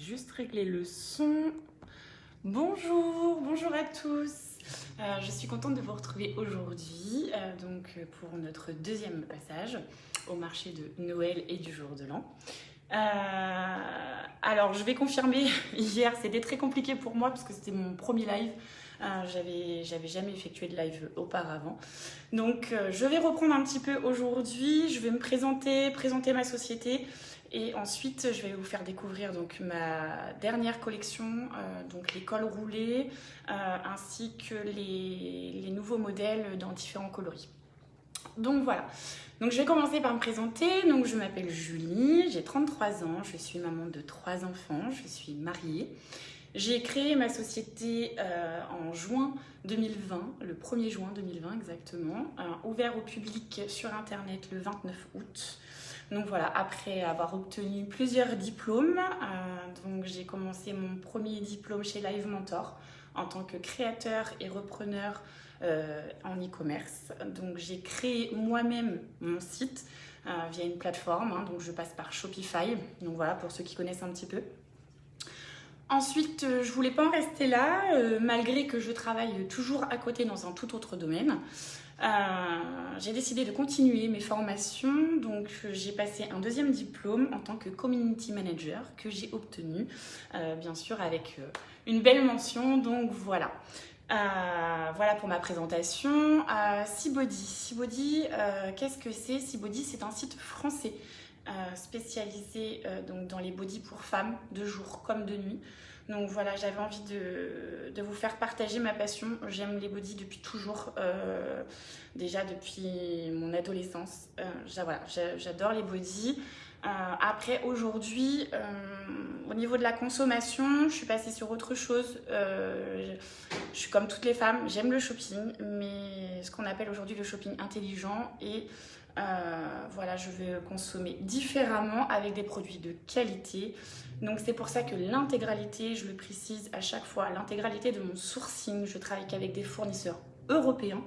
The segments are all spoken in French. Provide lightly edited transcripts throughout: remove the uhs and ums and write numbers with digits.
juste régler le son. Bonjour à tous. Je suis contente de vous retrouver aujourd'hui pour notre deuxième passage au marché de Noël et du jour de l'an. Alors je vais confirmer, hier c'était très compliqué pour moi parce que c'était mon premier live. J'avais jamais effectué de live auparavant. Donc je vais reprendre un petit peu aujourd'hui. Je vais me présenter ma société. Et ensuite, je vais vous faire découvrir donc, ma dernière collection, donc les cols roulés, ainsi que les nouveaux modèles dans différents coloris. Donc voilà, donc je vais commencer par me présenter. Donc je m'appelle Julie, j'ai 33 ans, je suis maman de 3 enfants, je suis mariée. J'ai créé ma société en juin 2020, le 1er juin 2020 exactement, ouvert au public sur internet le 29 août. Donc voilà, après avoir obtenu plusieurs diplômes, donc j'ai commencé mon premier diplôme chez Live Mentor en tant que créateur et repreneur en e-commerce. Donc j'ai créé moi-même mon site via une plateforme, donc je passe par Shopify, donc voilà pour ceux qui connaissent un petit peu. Ensuite, je voulais pas en rester là, malgré que je travaille toujours à côté dans un tout autre domaine. J'ai décidé de continuer mes formations, donc j'ai passé un deuxième diplôme en tant que Community Manager que j'ai obtenu, bien sûr avec une belle mention, donc voilà. Voilà pour ma présentation. Seabody, qu'est-ce que c'est? Seabody, c'est un site français spécialisé donc dans les bodys pour femmes, de jour comme de nuit. Donc voilà, j'avais envie de vous faire partager ma passion. J'aime les bodys depuis toujours, déjà depuis mon adolescence. Voilà, j'adore les bodys. Après, aujourd'hui, au niveau de la consommation, je suis passée sur autre chose. Je suis comme toutes les femmes, j'aime le shopping, mais ce qu'on appelle aujourd'hui le shopping intelligent. Et voilà, je veux consommer différemment avec des produits de qualité. Donc c'est pour ça que l'intégralité, je le précise à chaque fois, l'intégralité de mon sourcing, je travaille qu'avec des fournisseurs européens.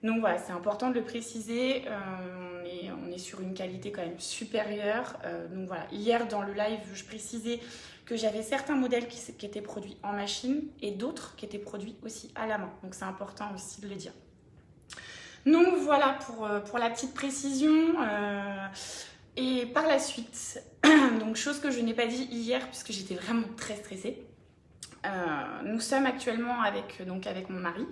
Donc voilà, c'est important de le préciser, on est sur une qualité quand même supérieure. Donc voilà, hier dans le live, je précisais que j'avais certains modèles qui étaient produits en machine et d'autres qui étaient produits aussi à la main. Donc c'est important aussi de le dire. Donc voilà pour la petite précision. Et par la suite, donc chose que je n'ai pas dit hier puisque j'étais vraiment très stressée. Nous sommes actuellement avec mon mari.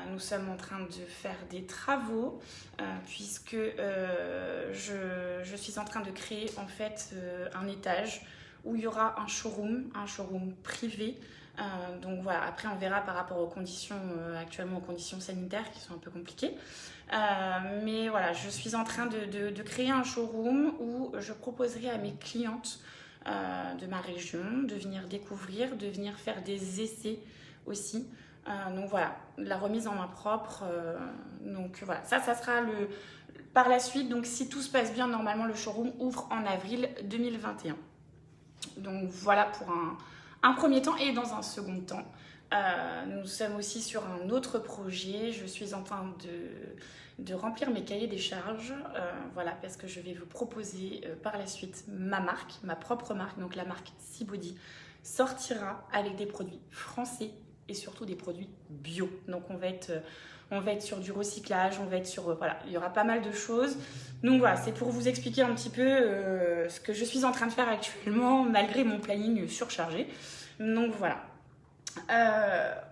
Nous sommes en train de faire des travaux puisque je suis en train de créer en fait un étage où il y aura un showroom privé. Donc voilà, après on verra par rapport aux conditions, actuellement aux conditions sanitaires qui sont un peu compliquées. Mais voilà, je suis en train de créer un showroom où je proposerai à mes clientes de ma région de venir découvrir, de venir faire des essais aussi. Donc voilà, la remise en main propre. Donc voilà, ça sera par la suite. Donc si tout se passe bien, normalement le showroom ouvre en avril 2021. Donc voilà pour un premier temps. Et dans un second temps, nous sommes aussi sur un autre projet. Je suis en train de remplir mes cahiers des charges. Voilà, parce que je vais vous proposer par la suite ma marque, ma propre marque. Donc la marque Seabody sortira avec des produits français et surtout des produits bio. Donc on va être sur du recyclage, on va être sur... voilà, il y aura pas mal de choses. Donc voilà, c'est pour vous expliquer un petit peu ce que je suis en train de faire actuellement, malgré mon planning surchargé. Donc voilà.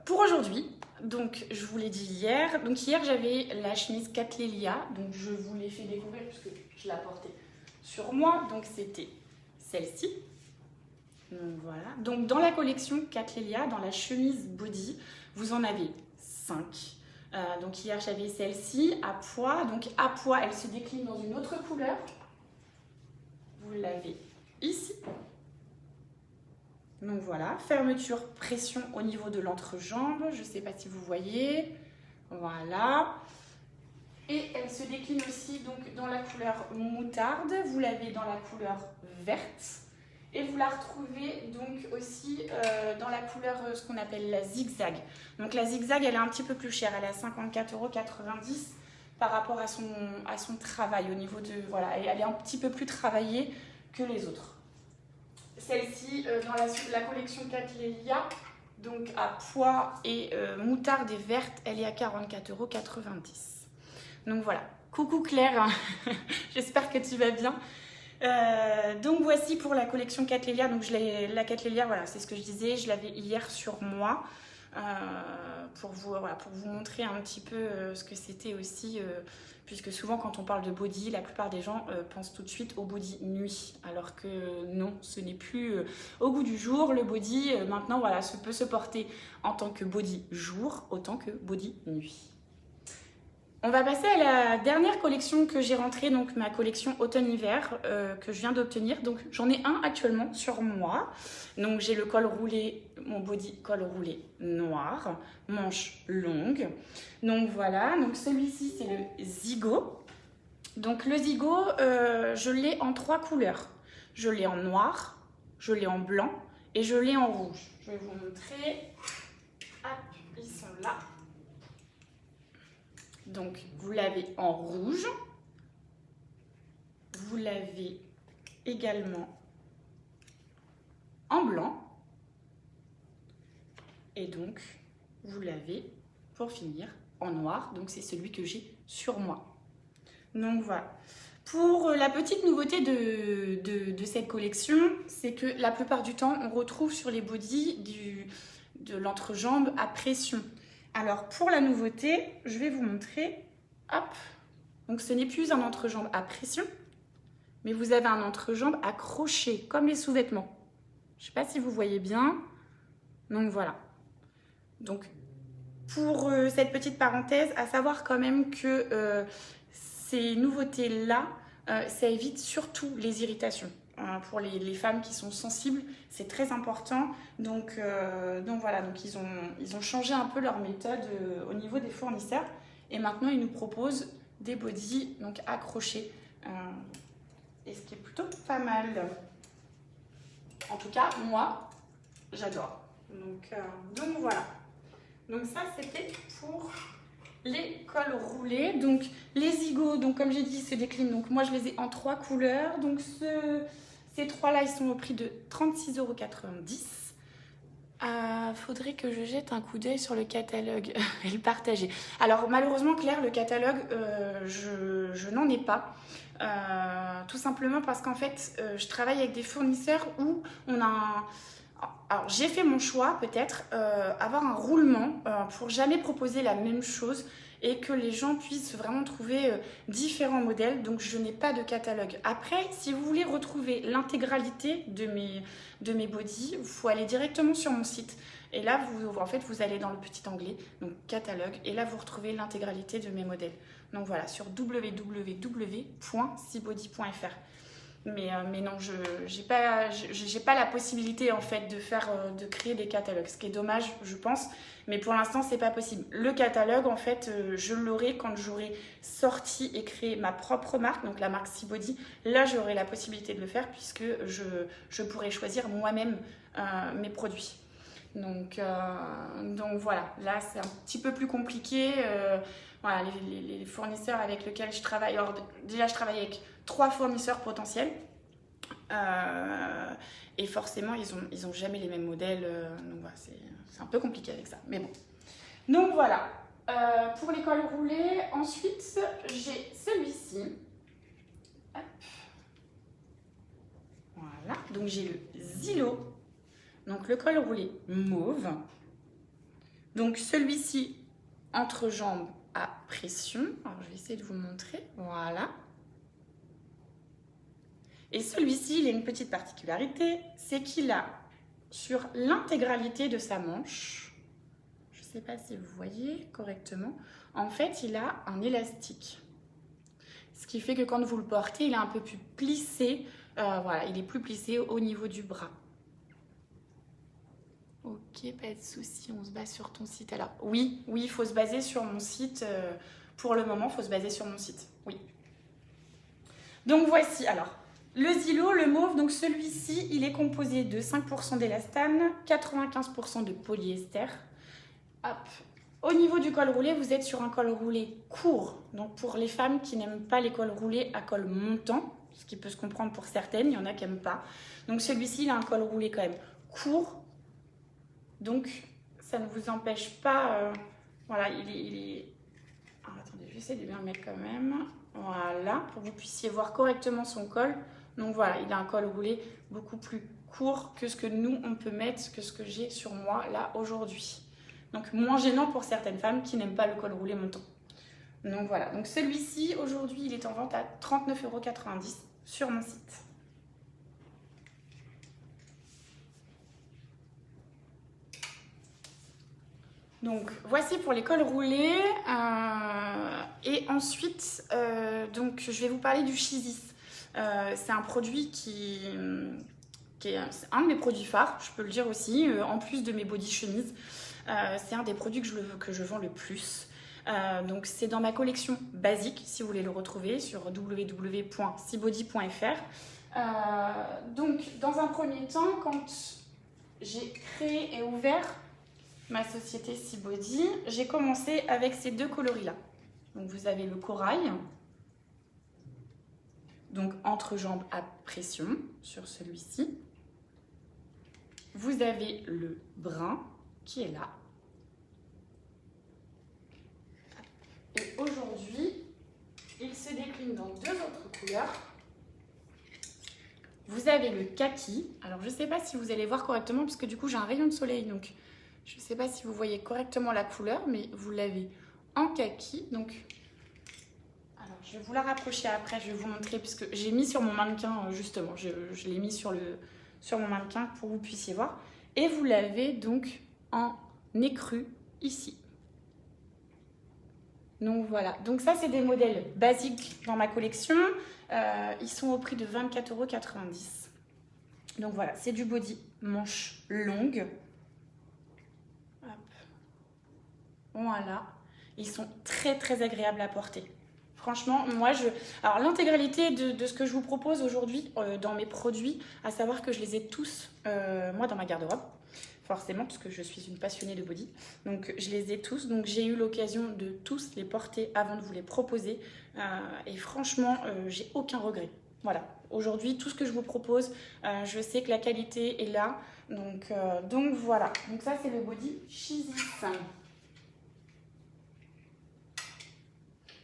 Pour aujourd'hui, donc je vous l'ai dit hier. Donc hier, j'avais la chemise Cattleya. Donc je vous l'ai fait découvrir puisque je la portais sur moi. Donc c'était celle-ci. Donc voilà. Donc dans la collection Cattleya, dans la chemise body, vous en avez 5. Donc hier j'avais celle-ci à pois. Donc à pois, elle se décline dans une autre couleur. Vous l'avez ici. Donc voilà, fermeture pression au niveau de l'entrejambe. Je ne sais pas si vous voyez. Voilà. Et elle se décline aussi donc dans la couleur moutarde. Vous l'avez dans la couleur verte. Et vous la retrouvez donc aussi dans la couleur, ce qu'on appelle la zigzag. Donc la zigzag, elle est un petit peu plus chère. Elle est à 54,90 € par rapport à son travail au niveau de... Voilà, elle est un petit peu plus travaillée que les autres. celle-ci dans la collection Cattleya, donc à pois et moutarde et verte, elle est à 44,90 €. Donc voilà, coucou Claire, j'espère que tu vas bien. Donc voici pour la collection Cattleya. Donc la Cattleya, voilà, c'est ce que je disais, je l'avais hier sur moi pour vous montrer un petit peu ce que c'était aussi, puisque souvent quand on parle de body, la plupart des gens pensent tout de suite au body nuit, alors que non, ce n'est plus au goût du jour. Le body maintenant, voilà, peut se porter en tant que body jour autant que body nuit. On va passer à la dernière collection que j'ai rentrée, donc ma collection automne-hiver que je viens d'obtenir. Donc j'en ai un actuellement sur moi. Donc j'ai le col roulé, mon body col roulé noir, manche longue. Donc voilà, donc celui-ci c'est le Zigo. Donc le Zigo, je l'ai en 3 couleurs. Je l'ai en noir, je l'ai en blanc et je l'ai en rouge. Je vais vous montrer. Hop, ils sont là. Donc, vous l'avez en rouge, vous l'avez également en blanc et donc vous l'avez pour finir en noir. Donc, c'est celui que j'ai sur moi. Donc, voilà. Pour la petite nouveauté de cette collection, c'est que la plupart du temps, on retrouve sur les bodys de l'entrejambe à pression. Alors, pour la nouveauté, je vais vous montrer. Hop. Donc, ce n'est plus un entrejambe à pression, mais vous avez un entrejambe à crochet, comme les sous-vêtements. Je ne sais pas si vous voyez bien. Donc, voilà. Donc, pour cette petite parenthèse, à savoir quand même que ces nouveautés-là, ça évite surtout les irritations. Pour les femmes qui sont sensibles, c'est très important. Donc voilà, donc ils ont changé un peu leur méthode au niveau des fournisseurs. Et maintenant, ils nous proposent des bodys donc accrochés. Et ce qui est plutôt pas mal. En tout cas, moi, j'adore. Donc voilà. Donc ça, c'était pour les cols roulés. Donc les Zigo, donc comme j'ai dit, se déclinent. Donc moi, je les ai en 3 couleurs. Donc ces 3-là, ils sont au prix de 36,90 €. Faudrait que je jette un coup d'œil sur le catalogue et le partager. Alors malheureusement, Claire, le catalogue, je n'en ai pas. Tout simplement parce qu'en fait, je travaille avec des fournisseurs où on a Alors j'ai fait mon choix peut-être, avoir un roulement pour jamais proposer la même chose et que les gens puissent vraiment trouver différents modèles. Donc je n'ai pas de catalogue. Après, si vous voulez retrouver l'intégralité de mes bodys, il faut aller directement sur mon site. Et là, vous allez dans le petit onglet, donc catalogue, et là vous retrouvez l'intégralité de mes modèles. Donc voilà, sur www.sibody.fr. Mais non, j'ai pas la possibilité en fait de créer des catalogues, ce qui est dommage, je pense. Mais pour l'instant, c'est pas possible. Le catalogue, en fait, je l'aurai quand j'aurai sorti et créé ma propre marque, donc la marque Sibody. Là, j'aurai la possibilité de le faire puisque je pourrai choisir moi-même mes produits. Donc voilà, là, c'est un petit peu plus compliqué. Voilà, les fournisseurs avec lesquels je travaille. Alors déjà, je travaille avec 3 fournisseurs potentiels. Et forcément, ils ont jamais les mêmes modèles. Donc voilà, c'est un peu compliqué avec ça. Mais bon. Donc voilà. Pour les cols roulés, ensuite, j'ai celui-ci. Hop. Voilà. Donc j'ai le Zilo. Donc le col roulé mauve. Donc celui-ci, entrejambe à pression. Alors je vais essayer de vous montrer. Voilà. Et celui-ci, il a une petite particularité, c'est qu'il a sur l'intégralité de sa manche, je ne sais pas si vous voyez correctement, en fait, il a un élastique. Ce qui fait que quand vous le portez, il est un peu plus plissé, voilà, il est plus plissé au niveau du bras. Ok, pas de souci, on se base sur ton site. Alors, oui, il faut se baser sur mon site. Pour le moment, il faut se baser sur mon site, oui. Donc voici, alors, le Zilo, le mauve, donc celui-ci, il est composé de 5% d'élastane, 95% de polyester. Hop. Au niveau du col roulé, vous êtes sur un col roulé court. Donc pour les femmes qui n'aiment pas les cols roulés à col montant, ce qui peut se comprendre pour certaines, il y en a qui n'aiment pas. Donc celui-ci, il a un col roulé quand même court, donc ça ne vous empêche pas, voilà, il est... Alors, attendez, je vais essayer de bien le mettre quand même, voilà, pour que vous puissiez voir correctement son col. Donc voilà, il a un col roulé beaucoup plus court que ce que nous, on peut mettre, que ce que j'ai sur moi là aujourd'hui. Donc moins gênant pour certaines femmes qui n'aiment pas le col roulé montant. Donc voilà, donc celui-ci, aujourd'hui, il est en vente à 39,90 € sur mon site. Donc voici pour les cols roulés. Et ensuite, donc, je vais vous parler du Chisis. C'est un produit qui est un de mes produits phares, je peux le dire aussi, en plus de mes body chemises. C'est un des produits que je vends le plus. Donc c'est dans ma collection basique, si vous voulez le retrouver sur www.sibody.fr. Donc dans un premier temps, quand j'ai créé et ouvert ma société Sibody, j'ai commencé avec ces deux coloris là. Donc vous avez le corail, donc entrejambe à pression sur celui-ci. Vous avez le brun qui est là. Et aujourd'hui, il se décline dans deux autres couleurs. Vous avez le kaki. Alors, je ne sais pas si vous allez voir correctement, parce que du coup, j'ai un rayon de soleil. Donc, je ne sais pas si vous voyez correctement la couleur, mais vous l'avez en kaki. Donc, alors, je vais vous la rapprocher après. Je vais vous montrer, puisque j'ai mis sur mon mannequin, justement. Je l'ai mis sur mon mannequin pour que vous puissiez voir. Et vous l'avez donc en écru ici. Donc voilà, donc ça c'est des modèles basiques dans ma collection, ils sont au prix de 24,90 €. Donc voilà, c'est du body manche longue. Hop. Voilà, ils sont très très agréables à porter. Franchement, moi alors l'intégralité de ce que je vous propose aujourd'hui dans mes produits, à savoir que je les ai tous, moi dans ma garde-robe. Forcément, parce que je suis une passionnée de body. Donc, je les ai tous. Donc, j'ai eu l'occasion de tous les porter avant de vous les proposer. Et franchement, j'ai aucun regret. Voilà. Aujourd'hui, tout ce que je vous propose, je sais que la qualité est là. Donc voilà. Donc, ça, c'est le body Chisis.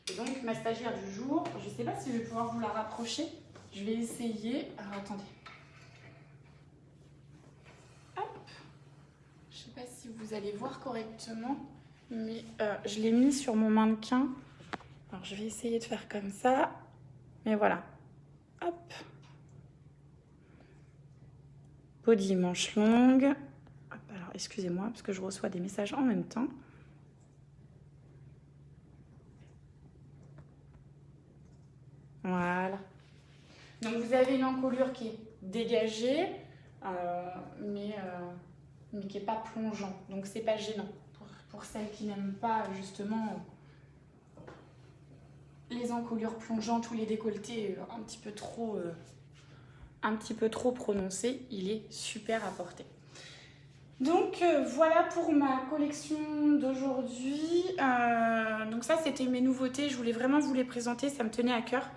Et donc, ma stagiaire du jour, je ne sais pas si je vais pouvoir vous la rapprocher. Je vais essayer. Alors, attendez. Je ne sais pas si vous allez voir correctement, mais je l'ai mis sur mon mannequin. Alors, je vais essayer de faire comme ça. Mais voilà. Hop. Body manche longue. Hop, alors, excusez-moi, parce que je reçois des messages en même temps. Voilà. Donc, vous avez une encolure qui est dégagée, mais qui n'est pas plongeant, donc c'est pas gênant pour celles qui n'aiment pas justement les encolures plongeantes ou les décolletés un petit peu trop prononcés. Il est super à porter. Donc voilà pour ma collection d'aujourd'hui. Donc ça c'était mes nouveautés, je voulais vraiment vous les présenter, ça me tenait à cœur.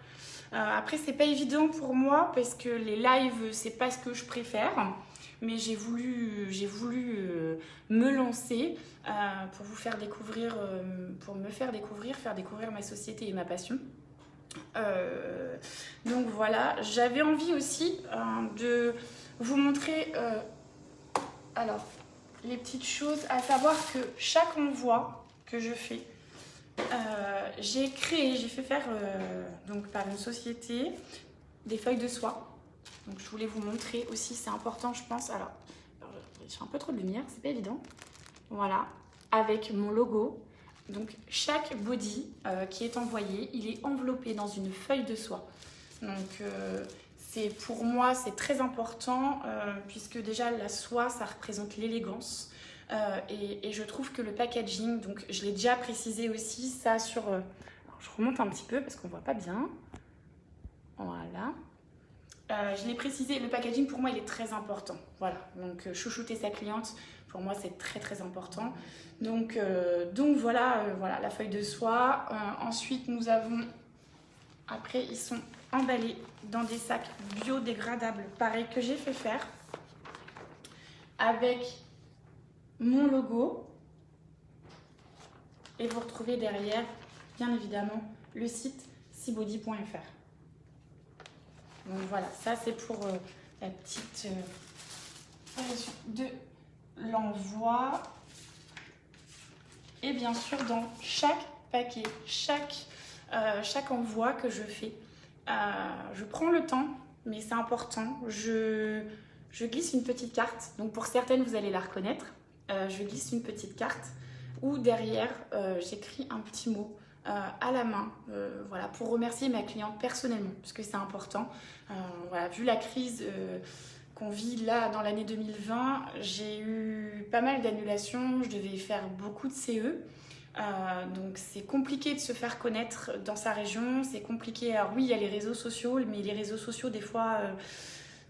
Après c'est pas évident pour moi parce que les lives c'est pas ce que je préfère. Mais j'ai voulu me lancer pour vous faire découvrir, faire découvrir ma société et ma passion. Donc voilà, j'avais envie aussi de vous montrer alors les petites choses, à savoir que chaque envoi que je fais, j'ai fait faire donc par une société des feuilles de soie. Donc je voulais vous montrer aussi, c'est important je pense. Alors j'ai un peu trop de lumière, c'est pas évident. Voilà, avec mon logo. Donc chaque body qui est envoyé, il est enveloppé dans une feuille de soie. Donc pour moi c'est très important puisque déjà la soie ça représente l'élégance. Et je trouve que le packaging, donc je l'ai déjà précisé aussi, ça sur... alors je remonte un petit peu parce qu'on voit pas bien. Voilà. Je l'ai précisé, le packaging pour moi il est très important. Voilà, donc chouchouter sa cliente, pour moi c'est très très important. Donc voilà, voilà la feuille de soie. Ensuite nous avons, après ils sont emballés dans des sacs biodégradables, pareil que j'ai fait faire, avec mon logo. Et vous retrouvez derrière, bien évidemment, le site sibody.fr. Donc voilà, ça c'est pour la petite préparation de l'envoi. Et bien sûr, dans chaque paquet, chaque envoi que je fais, je prends le temps, mais c'est important. Je glisse une petite carte. Donc pour certaines, vous allez la reconnaître. Je glisse une petite carte où derrière, j'écris un petit mot à la main, voilà, pour remercier ma cliente personnellement, parce que c'est important. Voilà, vu la crise qu'on vit là dans l'année 2020, j'ai eu pas mal d'annulations, je devais faire beaucoup de CE. Donc c'est compliqué de se faire connaître dans sa région, c'est compliqué. Alors oui, il y a les réseaux sociaux, mais les réseaux sociaux, des fois,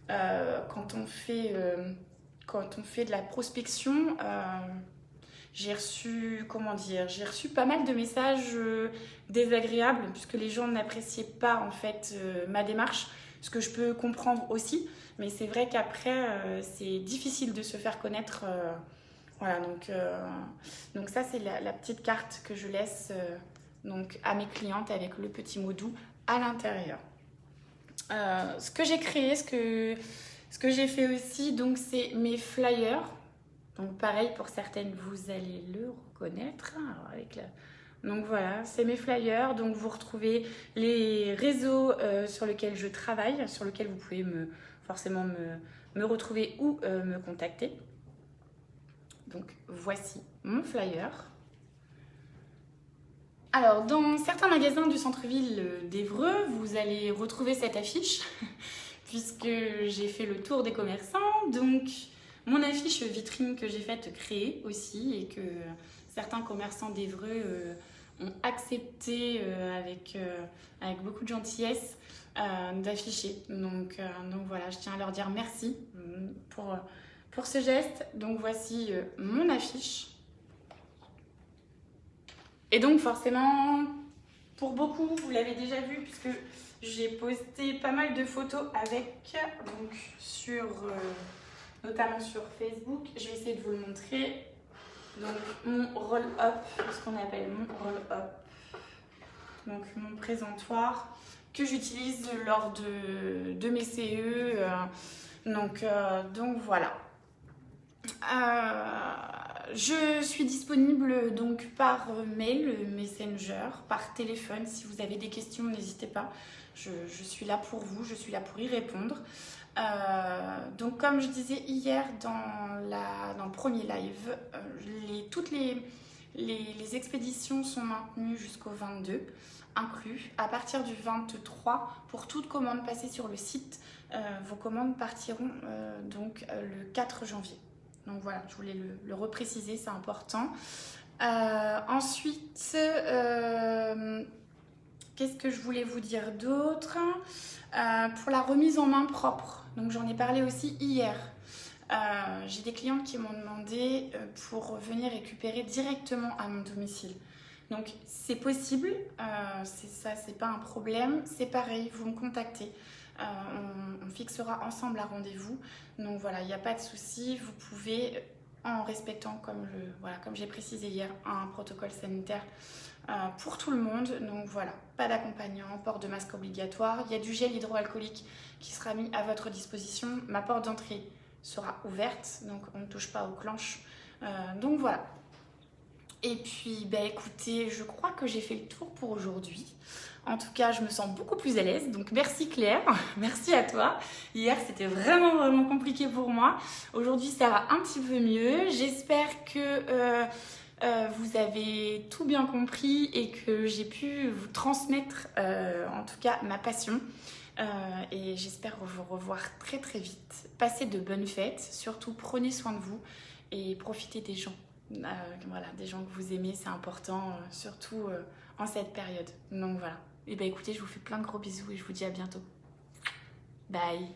quand on fait de la prospection, j'ai reçu pas mal de messages désagréables, puisque les gens n'appréciaient pas en fait ma démarche, ce que je peux comprendre aussi. Mais c'est vrai qu'après, c'est difficile de se faire connaître. Voilà, donc ça, c'est la petite carte que je laisse donc à mes clientes avec le petit mot doux à l'intérieur. Ce que j'ai créé, ce que j'ai fait aussi, donc c'est mes flyers. Donc pareil, pour certaines, vous allez le reconnaître. Donc voilà, c'est mes flyers. Donc vous retrouvez les réseaux sur lesquels je travaille, sur lesquels vous pouvez forcément me retrouver ou me contacter. Donc voici mon flyer. Alors dans certains magasins du centre-ville d'Évreux, vous allez retrouver cette affiche puisque j'ai fait le tour des commerçants. Donc mon affiche vitrine que j'ai faite créer aussi et que certains commerçants d'Évreux ont accepté avec beaucoup de gentillesse d'afficher. Donc voilà, je tiens à leur dire merci pour ce geste. Donc voici mon affiche. Et donc forcément, pour beaucoup, vous l'avez déjà vu puisque j'ai posté pas mal de photos avec, donc notamment sur Facebook. Je vais essayer de vous le montrer. Donc mon roll-up, ce qu'on appelle mon roll-up, donc mon présentoir que j'utilise lors de mes CE. Donc voilà. Je suis disponible donc par mail, Messenger, par téléphone. Si vous avez des questions, n'hésitez pas. Je suis là pour vous, je suis là pour y répondre. Donc comme je disais hier dans le premier live, toutes les expéditions sont maintenues jusqu'au 22, inclus. À partir du 23, pour toute commande passée sur le site, vos commandes partiront donc le 4 janvier. Donc voilà, je voulais le repréciser, c'est important. Ensuite, qu'est-ce que je voulais vous dire d'autre ? Pour la remise en main propre, donc j'en ai parlé aussi hier. J'ai des clientes qui m'ont demandé pour venir récupérer directement à mon domicile. Donc c'est possible, c'est pas un problème. C'est pareil, vous me contactez. On fixera ensemble un rendez-vous. Donc voilà, il n'y a pas de souci. Vous pouvez, en respectant, comme j'ai précisé hier, un protocole sanitaire pour tout le monde. Donc voilà, pas d'accompagnant, port de masque obligatoire. Il y a du gel hydroalcoolique qui sera mis à votre disposition. Ma porte d'entrée sera ouverte, donc on ne touche pas aux clenches. Donc voilà. Et puis, écoutez, je crois que j'ai fait le tour pour aujourd'hui. En tout cas, je me sens beaucoup plus à l'aise. Donc, merci Claire, merci à toi. Hier, c'était vraiment compliqué pour moi. Aujourd'hui, ça va un petit peu mieux. J'espère que vous avez tout bien compris et que j'ai pu vous transmettre, en tout cas, ma passion. Et j'espère vous revoir très vite. Passez de bonnes fêtes. Surtout, prenez soin de vous et profitez des gens. Voilà, des gens que vous aimez, c'est important, surtout en cette période. Donc voilà. Et écoutez, je vous fais plein de gros bisous et je vous dis à bientôt. Bye.